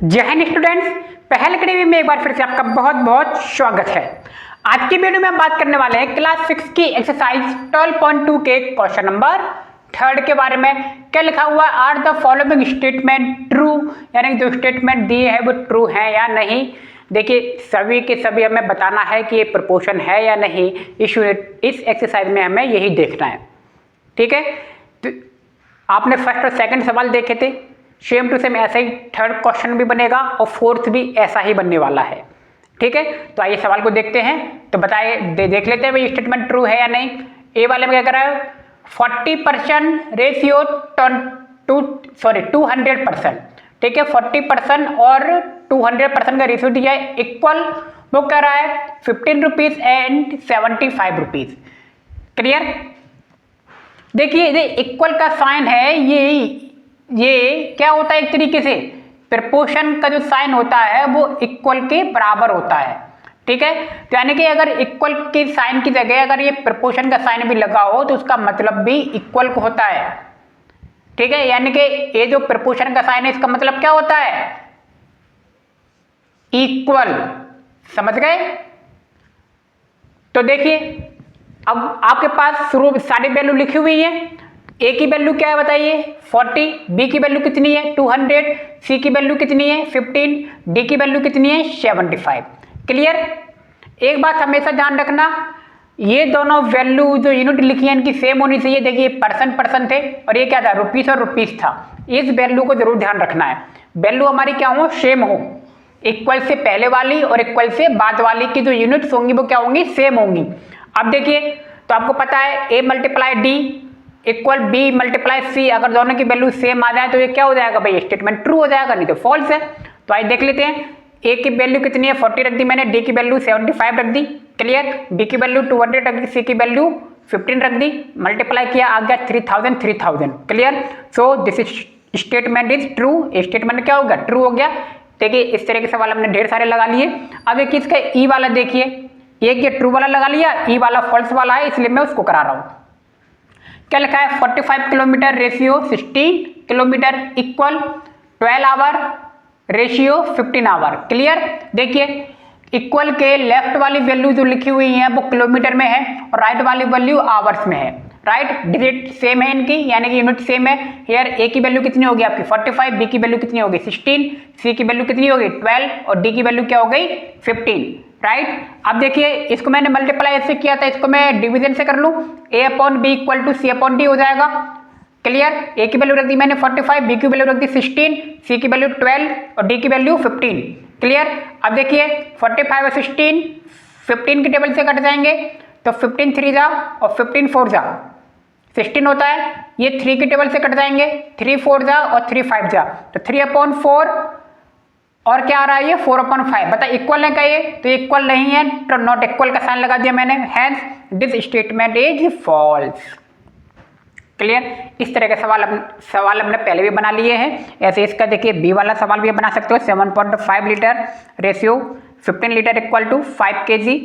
जय हिंद स्टूडेंट्स, पहल कड़ी में एक बार फिर से आपका बहुत बहुत स्वागत है। आज की वीडियो में हम बात करने वाले हैं क्लास 6 की एक्सरसाइज 12.2 के क्वेश्चन नंबर 3 के बारे में। क्या लिखा हुआ, are the following statement true, यानी जो स्टेटमेंट दिए हैं वो ट्रू है या नहीं। देखिए सभी के सभी हमें बताना है कि ये प्रपोर्शन है या नहीं। इस एक्सरसाइज में हमें यही देखना है, ठीक है। तो आपने फर्स्ट और सेकंड सवाल देखे थे, सेम टू सेम ऐसा ही थर्ड क्वेश्चन भी बनेगा और फोर्थ भी ऐसा ही बनने वाला है, ठीक है। तो आइए सवाल को देखते हैं। तो बताइए, देख लेते हैं भाई स्टेटमेंट ट्रू है या नहीं। ए वाले में क्या कर रहा है, 40% रेशियो 200%, ठीक है। 40% और 200% का रेशियो दिया है इक्वल, वो कह रहा है 15 रुपीज एंड 75 रुपीज। क्लियर। देखिए ये इक्वल का साइन है, ये क्या होता है, एक तरीके से प्रपोर्शन का जो साइन होता है वो इक्वल के बराबर होता है, ठीक है। तो यानी कि अगर इक्वल के साइन की जगह अगर ये प्रपोर्शन का साइन भी लगा हो तो उसका मतलब भी इक्वल को होता है, ठीक है। यानी कि ये जो प्रपोर्शन का साइन है इसका मतलब क्या होता है, इक्वल। समझ गए। तो देखिए अब आपके पास शुरू सारी वैल्यू लिखी हुई है। ए की वैल्यू क्या है बताइए, 40, बी की वैल्यू कितनी है 200, सी की वैल्यू कितनी है 15, डी की वैल्यू कितनी है 75। क्लियर। एक बात हमेशा ध्यान रखना, ये दोनों वैल्यू जो यूनिट लिखी है इनकी सेम होनी चाहिए। देखिए परसेंट थे और ये क्या था, रुपीस और रुपीस था। इस वैल्यू को जरूर ध्यान रखना है, वैल्यू हमारी क्या हो, सेम हो। इक्वल से पहले वाली और इक्वल से बाद वाली की जो यूनिट्स होंगी वो क्या होंगी, सेम होंगी। अब देखिए तो आपको पता है A multiply D equal B multiply C, अगर दोनों की वैल्यू सेम आ जाए तो ये क्या हो जाएगा भाई, स्टेटमेंट ट्रू हो जाएगा, नहीं तो फॉल्स है। तो आइए देख लेते हैं। ए की वैल्यू कितनी है 40 रख दी मैंने, डी की वैल्यू 75 रख दी। क्लियर। बी की वैल्यू 200 रख दी, सी की वैल्यू 15 रख दी, मल्टीप्लाई किया आ गया 3000। Clear. So this statement is true. Statement क्या हो गया, ट्रू हो गया। देखिए इस तरह के सवाल हमने ढेर सारे लगा लिए। अब एक इसका ई वाला देखिए, एक ये ट्रू वाला लगा लिया, ई वाला फॉल्स वाला है इसलिए मैं उसको करा रहा हूं। क्या लिखा है, 45 kilometer ratio 16 kilometer equal 12 hour ratio 15 hour. Clear. देखिए इक्वल के लेफ्ट वाली वैल्यू जो लिखी हुई है वो किलोमीटर में है और राइट वाली वैल्यू आवर्स में है। राइट, डिजिट सेम है इनकी, यानी कि यूनिट सेम है। हियर ए की वैल्यू कितनी होगी आपकी 45, बी की वैल्यू कितनी होगी 16, सी की वैल्यू कितनी होगी 12 और डी की वैल्यू क्या हो गई 15। राइट। अब देखिए इसको मैंने मल्टीप्लाई ऐसे किया था, इसको मैं डिवीजन से कर लूं, A upon B equal to C upon D हो जाएगा। क्लियर। ए की वैल्यू रख दी मैंने 45, बी की वैल्यू रख दी 16, सी की वैल्यू 12 और डी की वैल्यू 15। क्लियर। अब देखिए 45 और 16 15 की टेबल से कट जाएंगे तो 15 3 जा और 15 4 जा 16 होता है। ये 3 की टेबल से कट जाएंगे, 3 4 जा और 3 5 जा, तो 3/4 और क्या आ रहा है ये 4/5। बता इक्वल है क्या ये, तो इक्वल नहीं है तो नॉट इक्वल का साइन लगा दिया मैंने, hence this statement is false. Clear. इस तरह के सवाल हमने पहले भी बना लिए हैं। ऐसे इसका देखिए बी वाला सवाल भी बना सकते हो, 7.5 litre ratio 15 litre equal to 5 kg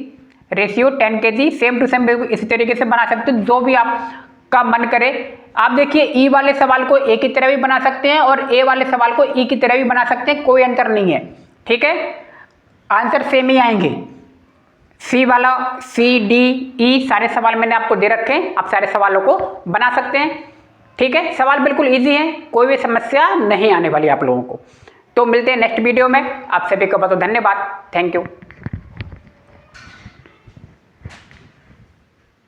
ratio 10 kg। Same to same इसी तरीके से बना सकते हो, जो भी आपका मन करे। आप देखिए ई वाले सवाल को ए की तरह भी बना सकते हैं और ए वाले सवाल को ई की तरह भी बना सकते हैं, कोई अंतर नहीं है, ठीक है। आंसर सेम ही आएंगे। सी वाला सी डी ई सारे सवाल मैंने आपको दे रखे हैं, आप सारे सवालों को बना सकते हैं, ठीक है। सवाल बिल्कुल इजी है, कोई भी समस्या नहीं आने वाली आप लोगों को। तो मिलते हैं नेक्स्ट वीडियो में। आप सभी को बहुत धन्यवाद, थैंक यू।